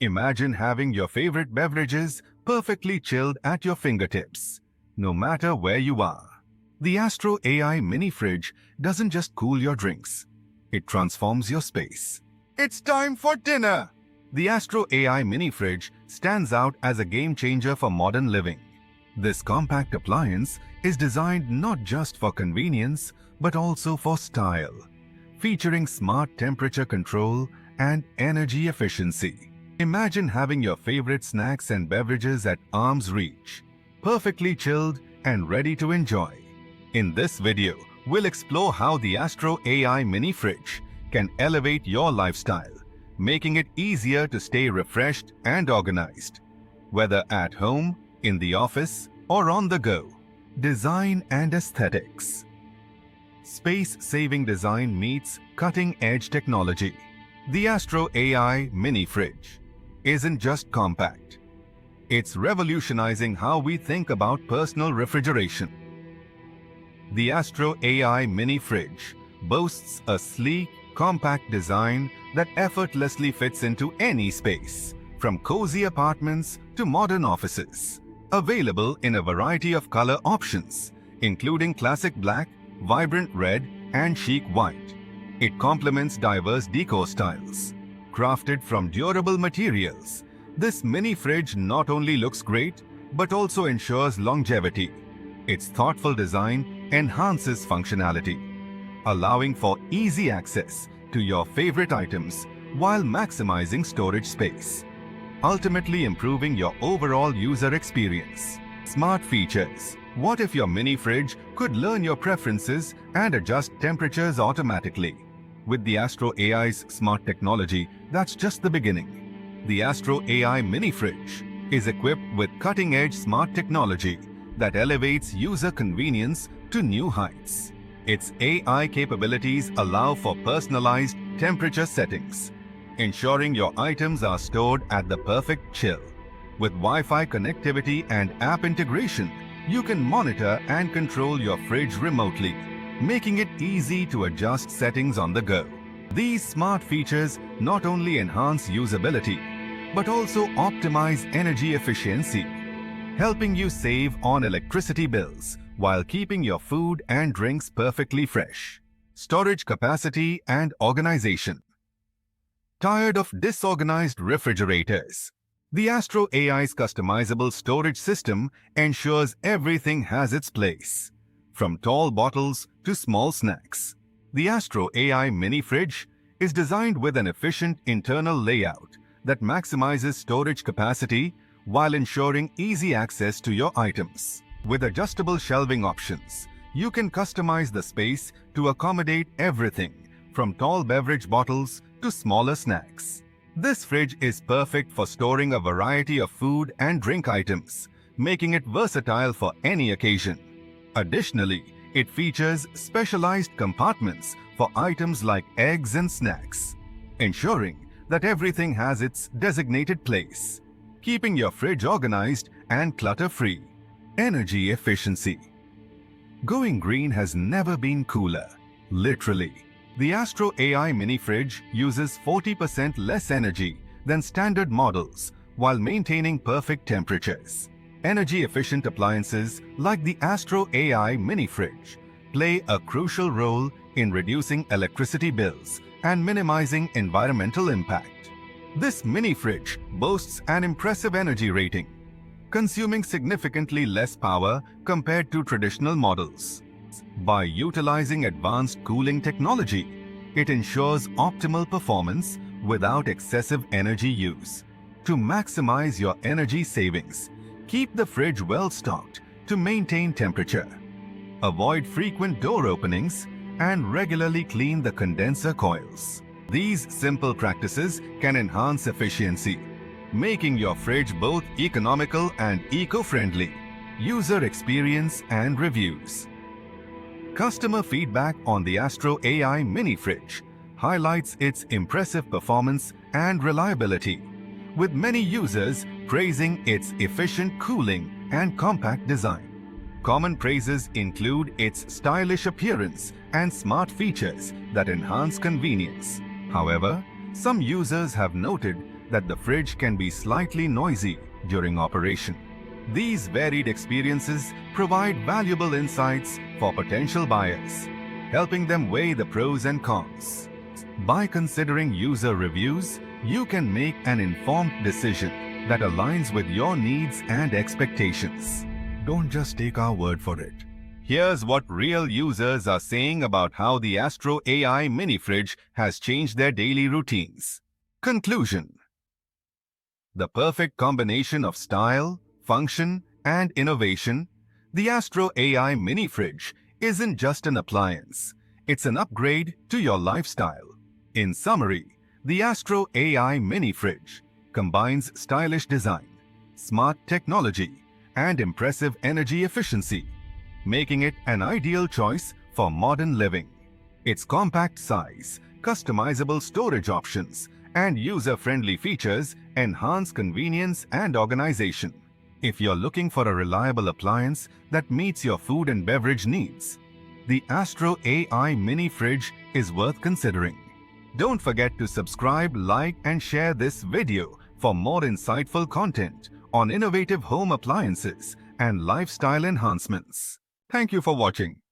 Imagine having your favorite beverages perfectly chilled at your fingertips, no matter where you are. The Astro AI Mini Fridge doesn't just cool your drinks, it transforms your space. It's time for dinner! The Astro AI Mini Fridge stands out as a game changer for modern living. This compact appliance is designed not just for convenience but also for style, featuring smart temperature control and energy efficiency. Imagine having your favorite snacks and beverages at arm's reach, perfectly chilled and ready to enjoy. In this video, we'll explore how the Astro AI Mini Fridge can elevate your lifestyle, making it easier to stay refreshed and organized. Whether at home, in the office, or on the go. Design and aesthetics. Space-saving design meets cutting-edge technology. The Astro AI Mini Fridge isn't just compact. It's revolutionizing how we think about personal refrigeration. The Astro AI Mini Fridge boasts a sleek, compact design that effortlessly fits into any space, from cozy apartments to modern offices. Available in a variety of color options, including classic black, vibrant red, and chic white. It complements diverse decor styles. Crafted from durable materials, this mini fridge not only looks great, but also ensures longevity. Its thoughtful design enhances functionality, allowing for easy access to your favorite items while maximizing storage space, ultimately improving your overall user experience. Smart features. What if your mini fridge could learn your preferences and adjust temperatures automatically? With the Astro AI's smart technology, that's just the beginning. The Astro AI Mini Fridge is equipped with cutting-edge smart technology that elevates user convenience to new heights. Its AI capabilities allow for personalized temperature settings, ensuring your items are stored at the perfect chill. With Wi-Fi connectivity and app integration, you can monitor and control your fridge remotely, making it easy to adjust settings on the go. These smart features not only enhance usability, but also optimize energy efficiency, helping you save on electricity bills while keeping your food and drinks perfectly fresh. Storage capacity and organization. Tired of disorganized refrigerators? The Astro AI's customizable storage system ensures everything has its place, from tall bottles to small snacks. The Astro AI Mini Fridge is designed with an efficient internal layout that maximizes storage capacity while ensuring easy access to your items. With adjustable shelving options, you can customize the space to accommodate everything from tall beverage bottles to smaller snacks. This fridge is perfect for storing a variety of food and drink items, making it versatile for any occasion. Additionally, it features specialized compartments for items like eggs and snacks, ensuring that everything has its designated place, keeping your fridge organized and clutter-free. Energy efficiency. Going green has never been cooler, literally. The Astro AI Mini Fridge uses 40% less energy than standard models while maintaining perfect temperatures. Energy-efficient appliances like the Astro AI Mini Fridge play a crucial role in reducing electricity bills and minimizing environmental impact. This mini fridge boasts an impressive energy rating, consuming significantly less power compared to traditional models. By utilizing advanced cooling technology, it ensures optimal performance without excessive energy use. To maximize your energy savings, keep the fridge well stocked to maintain temperature. Avoid frequent door openings and regularly clean the condenser coils. These simple practices can enhance efficiency, making your fridge both economical and eco-friendly. User experience and reviews. Customer feedback on the Astro AI Mini Fridge highlights its impressive performance and reliability, with many users praising its efficient cooling and compact design. Common praises include its stylish appearance and smart features that enhance convenience. However, some users have noted that the fridge can be slightly noisy during operation. These varied experiences provide valuable insights for potential buyers, helping them weigh the pros and cons. By considering user reviews, you can make an informed decision that aligns with your needs and expectations. Don't just take our word for it. Here's what real users are saying about how the Astro AI Mini Fridge has changed their daily routines. Conclusion: the perfect combination of style, function, and innovation, the Astro AI Mini Fridge isn't just an appliance. It's an upgrade to your lifestyle. In summary, the Astro AI Mini Fridge combines stylish design, smart technology, and impressive energy efficiency, making it an ideal choice for modern living. Its compact size, customizable storage options, and user-friendly features enhance convenience and organization. If you're looking for a reliable appliance that meets your food and beverage needs, the Astro AI Mini Fridge is worth considering. Don't forget to subscribe, like, and share this video for more insightful content on innovative home appliances and lifestyle enhancements. Thank you for watching.